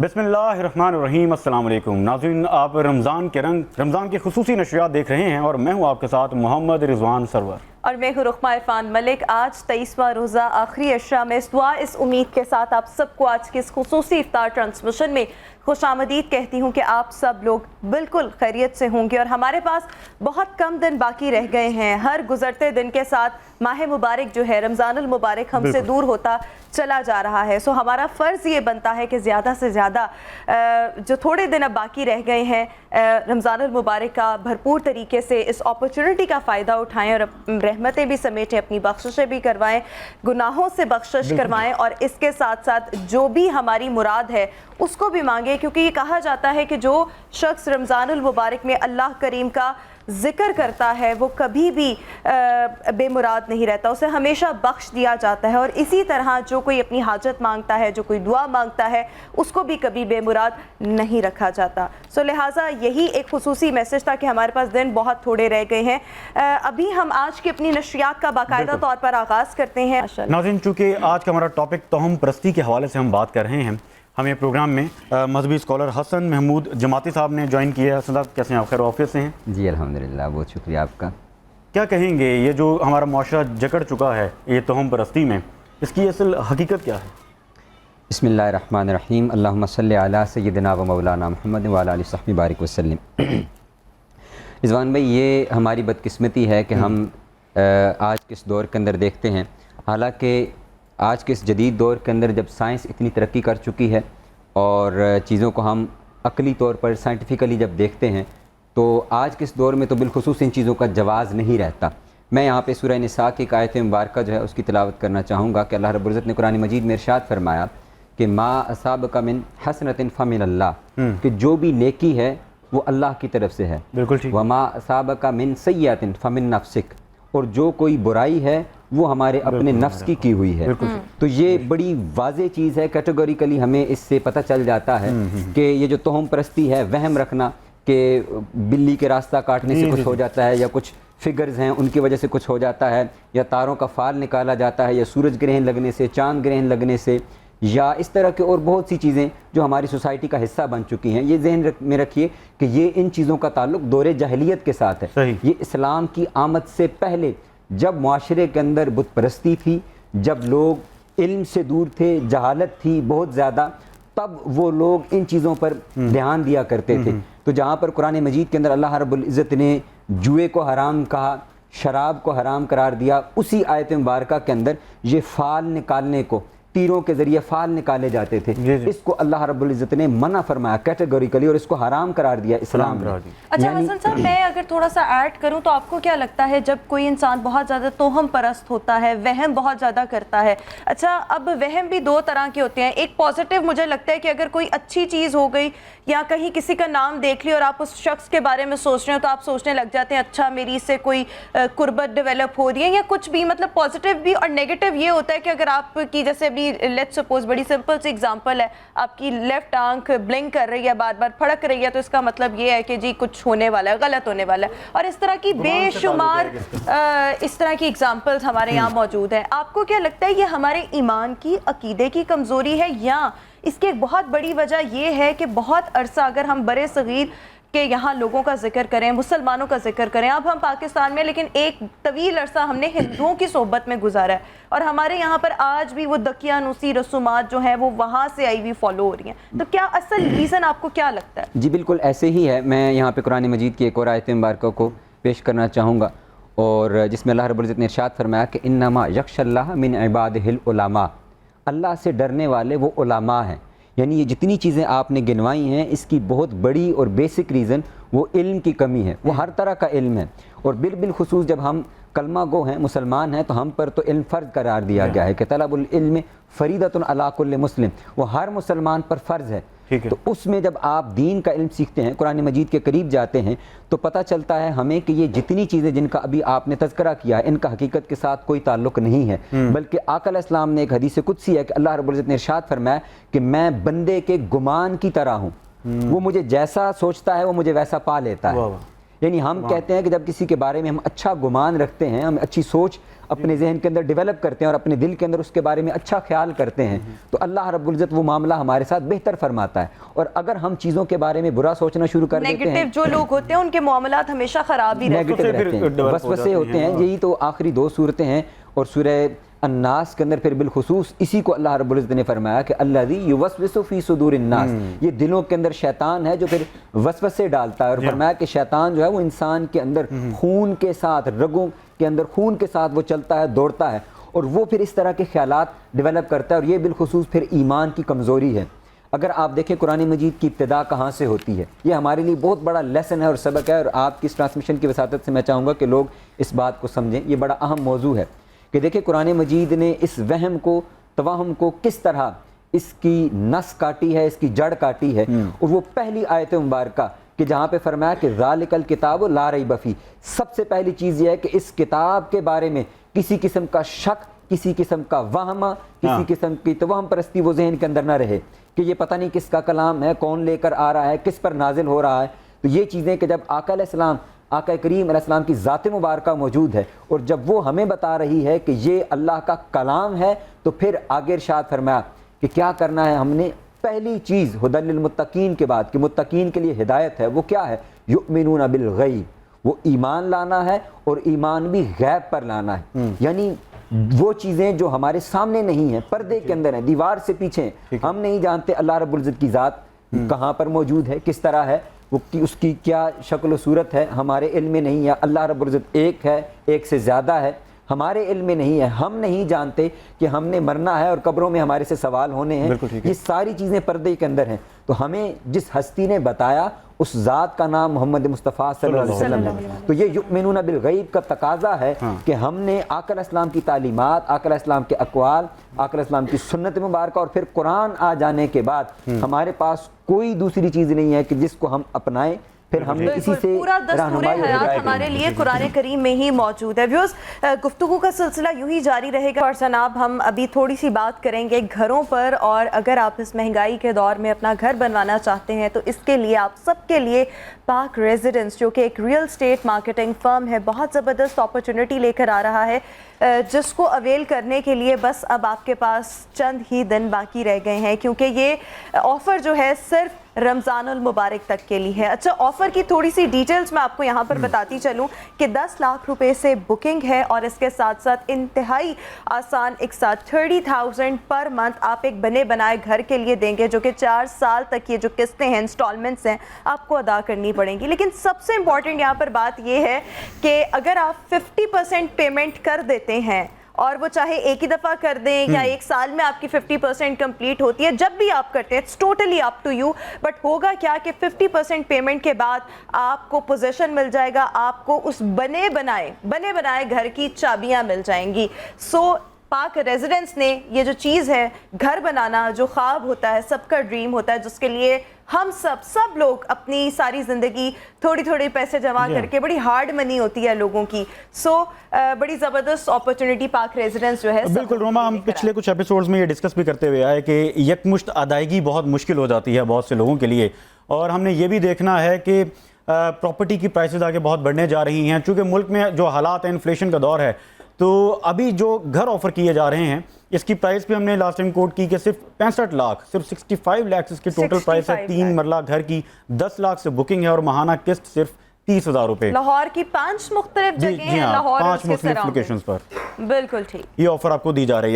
बिस्मिल्लाहिर्रहमानिर्रहीम। अस्सलाम वालेकुम नाज़रीन, आप रमज़ान के रंग, रमज़ान की खुसूसी नशरियात देख रहे हैं और मैं हूँ आपके साथ मोहम्मद रिजवान सरवर और मैं हूँ रुखमा इरफान मलिक। आज 23वां रोज़ा आखिरी अशरा में इस उम्मीद के साथ आप सबको आज की इस खुसूसी इफ्तार ट्रांसमिशन में खुशामदीद कहती हूँ कि आप सब लोग बिल्कुल खैरियत से होंगे। और हमारे पास बहुत कम दिन बाकी रह गए हैं। हर गुजरते दिन के साथ माह मुबारक जो है रमज़ानुल मुबारक हमसे दूर होता चला जा रहा है। सो हमारा फ़र्ज़ ये बनता है कि ज़्यादा से ज़्यादा जो थोड़े दिन अब बाकी रह गए हैं रमज़ानुल मुबारक का भरपूर तरीके से इस अपॉर्चुनिटी का फ़ायदा उठाएँ और रहमतें भी समेटें, अपनी बख्शिशें भी करवाएं, गुनाहों से बख्शिश करवाएं और इसके साथ साथ जो भी हमारी मुराद है उसको भी मांगे। क्योंकि ये कहा जाता है कि जो शख्स रमज़ानुल मुबारक में अल्लाह करीम का ज़िक्र करता है वो कभी भी बेमुराद नहीं रहता, उसे हमेशा बख्श दिया जाता है। और इसी तरह जो कोई अपनी हाजत मांगता है, जो कोई दुआ मांगता है, उसको भी कभी बेमुराद नहीं रखा जाता। सो लिहाजा यही एक खुसूसी मैसेज था कि हमारे पास दिन बहुत थोड़े रह गए हैं। अभी हम आज की अपनी नशरियात का बाकायदा तौर पर आगाज़ करते हैं। नाज़रीन, चूँकि आज का हमारा टॉपिक तोहम परस्ती के हवाले से हम बात कर रहे हैं, हमें प्रोग्राम में मजहबी स्कॉलर हसन महमूद जमाती साहब ने ज्वाइन किया है। हसन साहब, कैसे हैं आप? खैर ऑफिस से हैं? जी अल्हम्दुलिल्लाह, बहुत शुक्रिया आपका। क्या कहेंगे, ये जो हमारा मुआशरा जकड़ चुका है ये तोहम परस्ती में, इसकी असल हकीकत क्या है? बिस्मिल्लाहिर्रहमानिर्रहीम। अल्लाहुम्मा सल्लि अला सय्यिदिना व मौलाना मुहम्मद व अला आलिहि वसहबिहि बारिक वसल्लम। रिज़वान भाई, ये हमारी बदकिस्मती है कि हम आज के इस दौर के अंदर देखते हैं, हालांकि आज के इस जदीद दौर के अंदर जब साइंस इतनी तरक्की कर चुकी है और चीज़ों को हम अक़ली तौर पर साइंटिफिकली जब देखते हैं तो आज के इस दौर में तो बिलखुसूस इन चीज़ों का जवाज़ नहीं रहता। मैं यहाँ पे सूरह निसा की एक आयत मुबारक जो है उसकी तिलावत करना चाहूँगा कि अल्लाह रब्बुल इज़्ज़त ने कुरान मजीद में इरशाद फरमाया कि मा असाबका मिन हसनतिन फमिन अल्लाह, कि जो भी नेकी है वो अल्लाह की तरफ से है। बिल्कुल ठीक। व मा असाबका मिन सय्यतिन फमिन नफ्सिक, और जो कोई बुराई है वो हमारे अपने नफ्स की हुई है। तो ये बड़ी वाज़ेह चीज़ है, कैटेगोरिकली हमें इससे पता चल जाता है कि ये जो तोहम परस्ती है, वहम रखना कि बिल्ली के रास्ता काटने से कुछ हो जाता है, या कुछ फिगर्स हैं उनकी वजह से कुछ हो जाता है, या तारों का फाल निकाला जाता है, या सूरज ग्रहण लगने से, चांद ग्रहण लगने से, या इस तरह के और बहुत सी चीज़ें जो हमारी सोसाइटी का हिस्सा बन चुकी हैं। ये ज़हन में रखिए कि ये इन चीज़ों का ताल्लुक दौरे जहलियत के साथ है। ये इस्लाम की आमद से पहले जब मुआशरे के अंदर बुत परस्ती थी, जब लोग इल्म से दूर थे, जहालत थी बहुत ज़्यादा, तब वो लोग इन चीज़ों पर ध्यान दिया करते थे। तो जहाँ पर कुरान मजीद के अंदर अल्लाह रब्बुल इज़्ज़त ने जुए को हराम कहा, शराब को हराम करार दिया, उसी आयत मुबारका के अंदर ये फाल निकालने को, तीरों के ज़रिए फाल निकाले जाते थे, इसको अल्लाह रब्बुल इज़्ज़त ने मना फरमाया कैटेगोरिकली और इसको हराम करार दिया इस्लाम ने। अच्छा हसन साहब, मैं अगर थोड़ा सा ऐड करूं तो आपको क्या लगता है जब कोई इंसान बहुत ज़्यादा तोहम परस्त होता है, वहम बहुत ज़्यादा करता है, अच्छा अब वहम भी दो तरह के होते हैं। एक पॉजिटिव मुझे लगता है कि अगर कोई अच्छी चीज़ हो गई या कहीं किसी का नाम देख लिया और आप उस शख्स के बारे में सोच रहे हो तो आप सोचने लग जाते हैं अच्छा मेरी इससे कोई कुर्बत डेवलप हो रही है या कुछ भी, मतलब पॉजिटिव भी। और नेगेटिव ये होता है कि अगर आपकी, जैसे अभी लेट्स सपोज बड़ी सिंपल सी एग्जांपल है, आपकी लेफ्ट आंख ब्लिंक कर रही है, बार बार फड़क रही है, तो इसका मतलब ये है कि जी कुछ होने वाला है, गलत होने वाला है। और इस तरह की बेशुमार इस तरह की एग्जांपल्स हमारे यहाँ मौजूद हैं। आपको क्या लगता है ये हमारे ईमान की, अकीदे की कमज़ोरी है, या इसकी एक बहुत बड़ी वजह ये है कि बहुत अरसा अगर हम बरे सगीर के यहाँ लोगों का जिक्र करें, मुसलमानों का जिक्र करें, अब हम पाकिस्तान में, लेकिन एक तवील अरसा हमने हिंदुओं की सोहबत में गुजारा है और हमारे यहाँ पर आज भी वो दकियानूसी रसूमात जो हैं वो वहाँ से आई हुई फॉलो हो रही हैं। तो क्या असल रीज़न आपको क्या लगता है? जी बिल्कुल ऐसे ही है। मैं यहाँ पे कुरान मजीद की एक और आयत मुबारक को पेश करना चाहूँगा, और जिसमें अल्लाह रब्बुल इज़्ज़त ने इरशाद फरमाया कि इन्नमा यख्शल्लाह मिन इबादिहिल उलमा, अल्लाह से डरने वाले वो उलमा हैं। यानी ये जितनी चीज़ें आपने गिनवाई हैं इसकी बहुत बड़ी और बेसिक रीज़न वो इल्म की कमी है। वो हर तरह का इल्म है, और बिलखुसूस जब हम कलमा गो हैं, मुसलमान हैं, तो हम पर तो इल्म फ़र्ज़ करार दिया गया है कि तलबुल इल्म फ़रीदतुन अला कुल्लि मुस्लिम, वो हर मुसलमान पर फ़र्ज़ है। तो उसमें जब आप दीन का इल्म सीखते हैं, कुरान मजीद के करीब जाते हैं, तो पता चलता है हमें कि ये जितनी चीज़ें जिनका अभी आपने तज़किरा किया है इनका हकीकत के साथ कोई ताल्लुक़ नहीं है, बल्कि आका अलैहिस्सलाम ने एक हदीस कुदसी है कि अल्लाह रब्बुल इज़्ज़त ने इरशाद फरमाया कि मैं बंदे के गुमान की तरह हूँ, वो मुझे जैसा सोचता है वो मुझे वैसा पा लेता है। یعنی ہم کہتے ہیں کہ جب کسی کے بارے میں ہم اچھا گمان رکھتے ہیں، ہم اچھی سوچ اپنے ذہن کے اندر ڈیولپ کرتے ہیں اور اپنے دل کے اندر اس کے بارے میں اچھا خیال کرتے ہیں، تو اللہ رب العزت وہ معاملہ ہمارے ساتھ بہتر فرماتا ہے. اور اگر ہم چیزوں کے بارے میں برا سوچنا شروع کر دیتے ہیں، نیگیٹو جو لوگ ہوتے ہیں ان کے معاملات ہمیشہ خراب ہی رہتے نیگیٹو رہتے ہیں، وسوسے ہوتے ہیں. یہی تو آخری 2 صورتیں ہیں. اور سورہ الناس کے اندر پھر بالخصوص اسی کو اللہ رب العزت نے فرمایا کہ الذی یوسوس فی صدور الناس، یہ دلوں کے اندر شیطان ہے جو پھر وسوسے ڈالتا ہے. اور فرمایا کہ شیطان جو ہے وہ انسان کے اندر خون کے ساتھ، رگوں کے اندر خون کے ساتھ وہ چلتا ہے، دوڑتا ہے، اور وہ پھر اس طرح کے خیالات ڈیولپ کرتا ہے. اور یہ بالخصوص پھر ایمان کی کمزوری ہے. اگر آپ دیکھیں قرآن مجید کی ابتدا کہاں سے ہوتی ہے، یہ ہمارے لیے بہت بڑا لیسن ہے اور سبق ہے. اور آپ کی اس ٹرانسمیشن کی وساطت سے میں چاہوں گا کہ لوگ اس بات کو سمجھیں. یہ بڑا اہم موضوع ہے کہ دیکھیں قرآن مجید نے اس وہم کو، توہم کو کس طرح اس کی نس کاٹی ہے، اس کی جڑ کاٹی ہے. اور وہ پہلی آیت مبارکہ کہ جہاں پہ فرمایا کہ ذالک الکتاب لا ریب فیہ، سب سے پہلی چیز یہ ہے کہ اس کتاب کے بارے میں کسی قسم کا شک، کسی قسم کا وہم، کسی قسم کی توہم پرستی وہ ذہن کے اندر نہ رہے کہ یہ پتہ نہیں کس کا کلام ہے، کون لے کر آ رہا ہے، کس پر نازل ہو رہا ہے. تو یہ چیزیں کہ جب آقا علیہ السلام، آقا کریم علیہ السلام کی ذات مبارکہ موجود ہے اور جب وہ ہمیں بتا رہی ہے کہ یہ اللہ کا کلام ہے، تو پھر آگے ارشاد فرمایا کہ کیا کرنا ہے ہم نے. پہلی چیز ہدی للمتقین کے بعد کہ متقین کے لیے ہدایت ہے، وہ کیا ہے؟ یؤمنون بالغیب، وہ ایمان لانا ہے اور ایمان بھی غیب پر لانا ہے. یعنی وہ چیزیں جو ہمارے سامنے نہیں ہیں، پردے کے اندر ہیں، دیوار سے پیچھے ہیں، ہم نہیں جانتے اللہ رب العزت کی ذات کہاں پر موجود ہے، کس طرح ہے، وہ اس کی کیا شکل و صورت ہے، ہمارے علم میں نہیں ہے. اللہ رب العزت ایک ہے، ایک سے زیادہ ہے، ہمارے علم میں نہیں ہے. ہم نہیں جانتے کہ ہم نے مرنا ہے اور قبروں میں ہمارے سے سوال ہونے ہیں. یہ ساری چیزیں پردے کے اندر ہیں. تو ہمیں جس ہستی نے بتایا اس ذات کا نام محمد مصطفیٰ صلی اللہ علیہ وسلم ہے. تو یہ یؤمنون بالغیب کا تقاضا ہے کہ ہم نے آقا علیہ السلام کی تعلیمات، آقا علیہ السلام کے اقوال، آقا علیہ السلام کی سنت مبارکہ اور پھر قرآن آ جانے کے بعد ہمارے پاس کوئی دوسری چیز نہیں ہے کہ جس کو ہم اپنائیں. پھر ہم نے اسی سے پورا دستور حیات ہمارے لیے قرآن کریم میں ہی موجود ہے. ویوز، گفتگو کا سلسلہ یوں ہی جاری رہے گا. اور جناب ہم ابھی تھوڑی سی بات کریں گے گھروں پر، اور اگر آپ اس مہنگائی کے دور میں اپنا گھر بنوانا چاہتے ہیں تو اس کے لیے آپ سب کے لیے پاک ریزیڈنس، جو کہ ایک ریئل اسٹیٹ مارکیٹنگ فرم ہے، بہت زبردست اپرچونٹی لے کر آ رہا ہے، جس کو اویل کرنے کے لیے بس اب آپ کے پاس چند ہی دن باقی رہ گئے ہیں، کیونکہ یہ آفر جو ہے صرف رمضان المبارک تک کے لیے ہے. اچھا، آفر کی تھوڑی سی ڈیٹیلز میں آپ کو یہاں پر بتاتی چلوں کہ 10 لاکھ روپے سے بکنگ ہے، اور اس کے ساتھ ساتھ انتہائی آسان ایک ساتھ 30,000 پر منتھ آپ ایک بنے بنائے گھر کے لیے دیں گے، جو کہ 4 سال تک یہ جو قسطیں ہیں، انسٹالمنٹس ہیں، آپ کو ادا کرنی پڑیں گی. لیکن سب سے امپورٹنٹ یہاں پر بات یہ ہے کہ اگر آپ 50% پیمنٹ کر دیتے ہیں، اور وہ چاہے ایک ہی دفعہ کر دیں یا ایک سال میں آپ کی 50% کمپلیٹ ہوتی ہے، جب بھی آپ کرتے ہیں it's totally up to you. But ہوگا کیا کہ 50% پیمنٹ کے بعد آپ کو پوزیشن مل جائے گا، آپ کو اس بنے بنائے گھر کی چابیاں مل جائیں گی. سو پاک ریزیڈنس نے یہ جو چیز ہے، گھر بنانا جو خواب ہوتا ہے، سب کا ڈریم ہوتا ہے، جس کے لیے ہم سب لوگ اپنی ساری زندگی تھوڑی پیسے جمع کر کے، بڑی ہارڈ منی ہوتی ہے لوگوں کی. سو بڑی زبردست اپرچونٹی پاک ریزیڈنس جو ہے. بالکل روما، ہم پچھلے کچھ ایپیسوڈز میں یہ ڈسکس بھی کرتے ہوئے آئے کہ یکمشت ادائیگی بہت مشکل ہو جاتی ہے بہت سے لوگوں کے لیے، اور ہم نے یہ بھی دیکھنا ہے کہ پراپرٹی کی پرائسز آگے بہت بڑھنے جا رہی ہیں. چونکہ ملک میں جو حالات ہیں، انفلیشن کا دور ہے، تو ابھی جو گھر آفر کیے جا رہے ہیں اس کی پرائس پہ ہم نے لاسٹ ٹائم کوٹ کی کہ صرف 65 لاکھ، صرف 65 لاکھ اس کی ٹوٹل پرائس ہے. 3 مرلہ گھر کی 10 لاکھ سے بکنگ ہے، اور ماہانہ قسط صرف 30,000 روپے. لاہور کی 5 مختلف جگہیں ہیں، لاہور 5 مختلف لوکیشنز پر بالکل ٹھیک یہ آفر آپ کو دی جا رہی ہے.